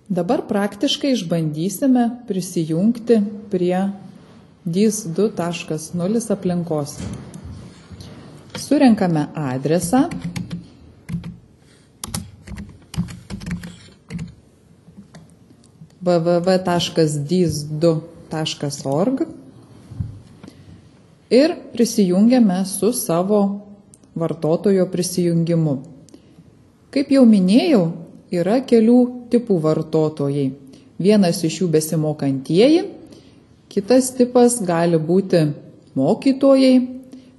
Dabar praktiškai išbandysime prisijungti prie dis2.0 aplinkos. Surenkame adresą. www.dis2.org ir prisijungiame su savo vartotojo prisijungimu. Kaip jau minėjau, yra kelių tipų vartotojai. Vienas iš jų besimokantieji, kitas tipas gali būti mokytojai,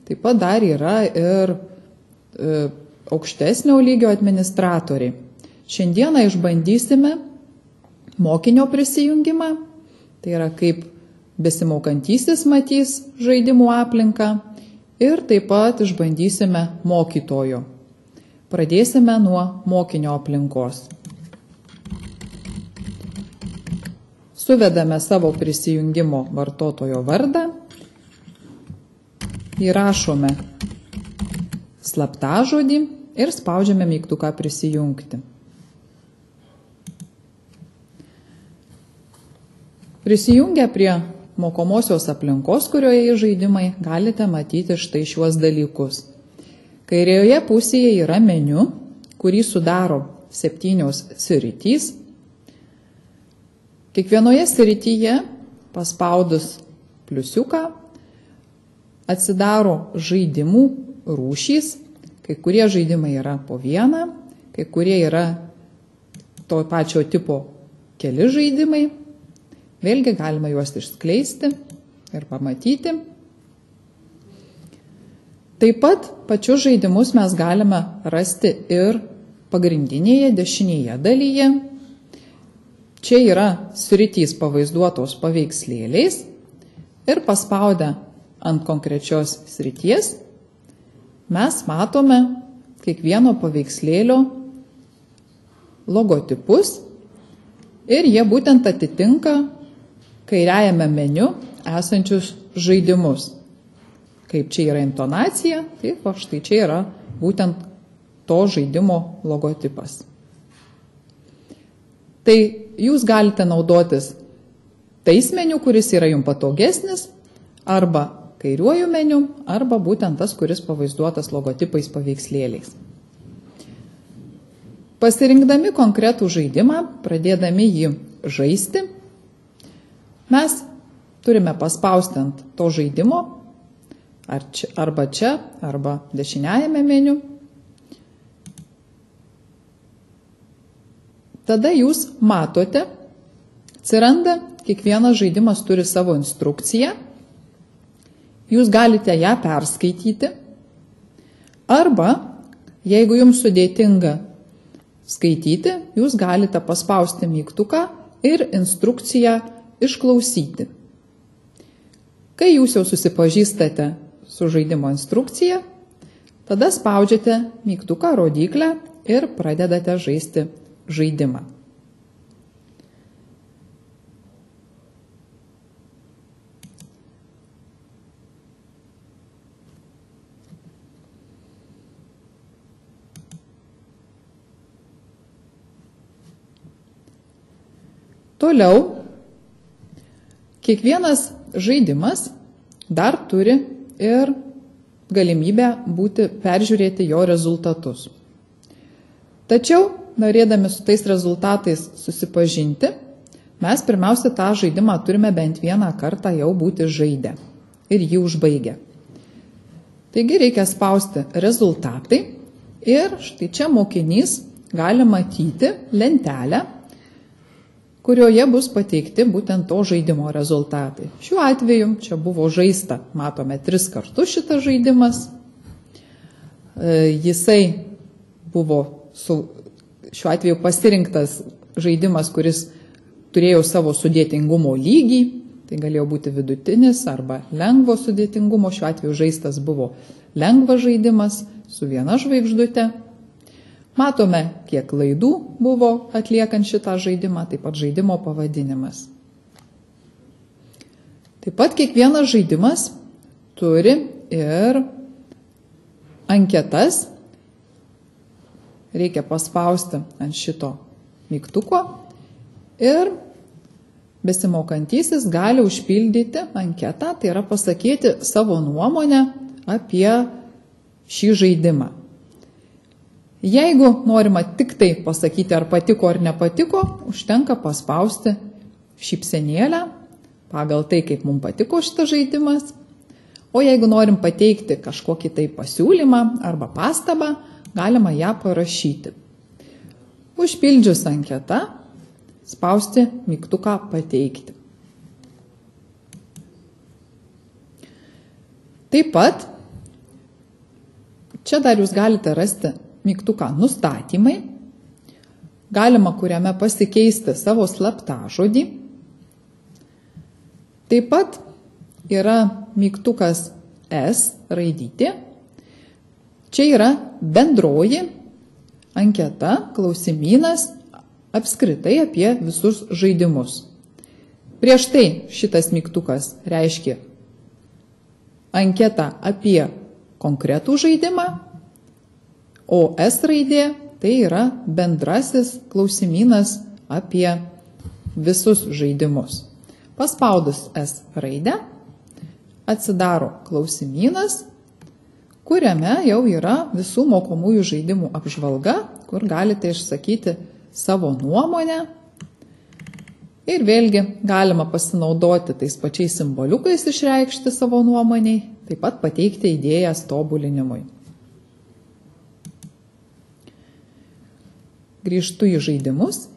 taip pat dar yra ir aukštesnio lygio administratoriai. Šiandieną išbandysime mokinio prisijungimą, tai yra kaip besimokantysis matys žaidimų aplinką, ir taip pat išbandysime mokytojo. Pradėsime nuo mokinio aplinkos. Suvedame savo prisijungimo vartotojo vardą, įrašome slaptažodį ir spaudžiame mygtuką prisijungti. Prisijungę prie mokomosios aplinkos, kurioje žaidimai, galite matyti štai šiuos dalykus. Kairėje pusėje yra meniu, kurį sudaro 7 sritys. Kiekvienoje srityje paspaudus pliusiuką atsidaro žaidimų rūšys. Kai kurie žaidimai yra po vieną, kai kurie yra to pačio tipo keli žaidimai. Vėlgi galima juos išskleisti ir pamatyti. Taip pat pačius žaidimus mes galime rasti ir pagrindinėje dešinėje dalyje. Čia yra sritys pavaizduotos paveikslėliais ir paspaudę ant konkrečios srities mes matome kiekvieno paveikslėlio logotipus ir jie būtent atitinka kairiajame meniu esančius žaidimus. Kaip čia yra intonacija, taip, štai čia yra būtent to žaidimo logotipas. Tai jūs galite naudotis tais meniu, kuris yra jums patogesnis, arba kairiuoju meniu, arba būtent tas, kuris pavaizduotas logotipais paveikslėliais. Pasirinkdami konkretų žaidimą, pradėdami jį žaisti, mes turime paspausti ant to žaidimo, arba čia, arba dešiniajame meniu. Tada jūs matote, atsiranda, kiekvienas žaidimas turi savo instrukciją, jūs galite ją perskaityti, arba, jeigu jums sudėtinga skaityti, jūs galite paspausti mygtuką ir instrukciją išklausyti. Kai jūs jau susipažįstate su žaidimo instrukcija, tada spaudžiate mygtuką rodyklę ir pradedate žaisti žaidimą. Toliau, kiekvienas žaidimas dar turi ir galimybę peržiūrėti jo rezultatus. Tačiau, norėdami su tais rezultatais susipažinti, mes pirmiausia tą žaidimą turime bent vieną kartą jau būti žaidę ir jį užbaigę. Taigi reikia spausti rezultatai ir štai čia mokinys gali matyti lentelę, kurioje bus pateikti būtent to žaidimo rezultatai. Šiuo atveju čia buvo žaista, matome 3 kartus šitas žaidimas. Jisai buvo šiuo atveju pasirinktas žaidimas, kuris turėjo savo sudėtingumo lygį, tai galėjo būti vidutinis arba lengvo sudėtingumo, šiuo atveju žaistas buvo lengvas žaidimas su 1 žvaigždute. Matome, kiek klaidų buvo atliekant šitą žaidimą, taip pat žaidimo pavadinimas. Taip pat kiekvienas žaidimas turi ir anketas. Reikia paspausti ant šito mygtuko ir besimokantysis gali užpildyti anketą, tai yra pasakyti savo nuomonę apie šį žaidimą. Jeigu norima tik tai pasakyti, ar patiko ar nepatiko, užtenka paspausti šypsenėlę pagal tai, kaip mums patiko šitas žaidimas. O jeigu norim pateikti kažkokį tai pasiūlymą arba pastabą, galima ją parašyti. Užpildžius anketą, spausti mygtuką pateikti. Taip pat, čia dar jūs galite rasti mygtuką nustatymai, galima kuriame pasikeisti savo slaptažodį. Taip pat yra mygtukas S raidytė. Čia yra bendroji anketa, klausimynas apskritai apie visus žaidimus. Prieš tai šitas mygtukas reiškia anketą apie konkretų žaidimą, o S raidė tai yra bendrasis klausimynas apie visus žaidimus. Paspaudus S raidę atsidaro klausimynas, kuriame jau yra visų mokomųjų žaidimų apžvalga, kur galite išsakyti savo nuomonę. Ir vėlgi galima pasinaudoti tais pačiais simboliukais išreikšti savo nuomoniai, taip pat pateikti idėjas tobulinimui. Grįžtu į žaidimus.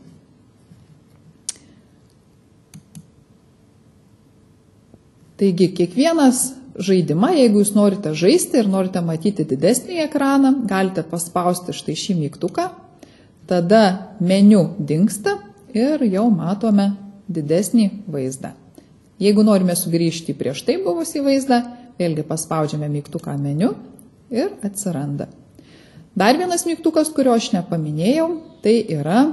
Taigi, kiekvienas žaidimą, jeigu jūs norite žaisti ir norite matyti didesnį ekraną, galite paspausti štai šį mygtuką, tada meniu dingsta ir jau matome didesnį vaizdą. Jeigu norime sugrįžti prieš tai buvusį vaizdą, vėlgi paspaudžiame mygtuką meniu ir atsiranda. Dar vienas mygtukas, kurio aš nepaminėjau, tai yra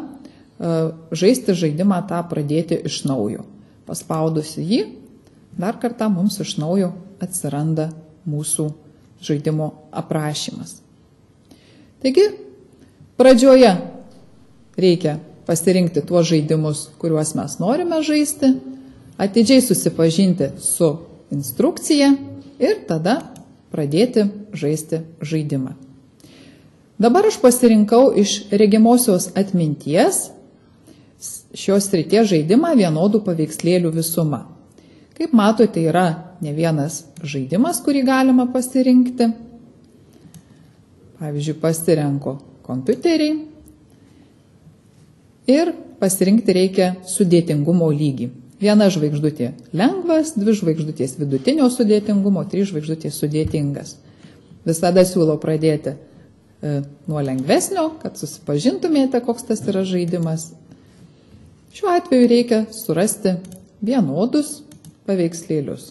žaisti žaidimą tą pradėti iš naujo. Paspaudusi jį, dar kartą mums iš naujo atsiranda mūsų žaidimo aprašymas. Taigi, pradžioje reikia pasirinkti tuos žaidimus, kuriuos mes norime žaisti, atidžiai susipažinti su instrukcija ir tada pradėti žaisti žaidimą. Dabar aš pasirinkau iš regimosios atminties šios srities žaidimą vienodų paveikslėlių visuma. Kaip matote, yra ne vienas žaidimas, kurį galima pasirinkti. Pavyzdžiui, pasirenku kompiuterį ir pasirinkti reikia sudėtingumo lygį. 1 žvaigždutė lengvas, 2 žvaigždutės vidutinio sudėtingumo, 3 žvaigždutės sudėtingas. Visada siūlau pradėti nuo lengvesnio, kad susipažintumėte, koks tas yra žaidimas. Šiuo atveju reikia surasti vienodus paveikslėlius.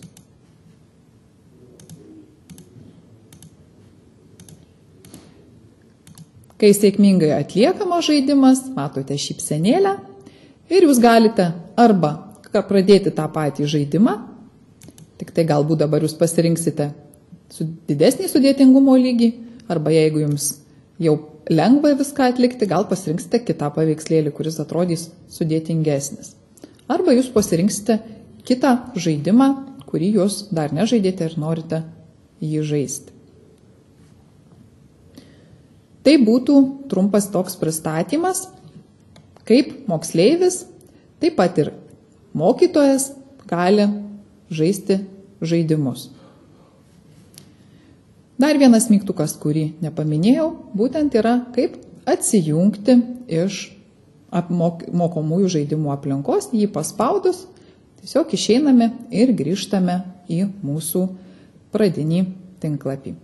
Kai sėkmingai atliekamas žaidimas, matote šypsenėlę ir jūs galite arba pradėti tą patį žaidimą, tik tai galbūt dabar jūs pasirinksite didesnį sudėtingumo lygį, arba jeigu jums jau lengva viską atlikti, gal pasirinksite kitą paveikslėlį, kuris atrodys sudėtingesnis. Arba jūs pasirinksite kitą žaidimą, kurį jūs dar nežaidėte ir norite jį žaisti. Tai būtų trumpas toks pristatymas, kaip moksleivis, taip pat ir mokytojas gali žaisti žaidimus. Dar vienas mygtukas, kurį nepaminėjau, būtent yra kaip atsijungti iš mokomųjų žaidimų aplinkos, jį paspaudus, tiesiog išeiname ir grįžtame į mūsų pradinį tinklapį.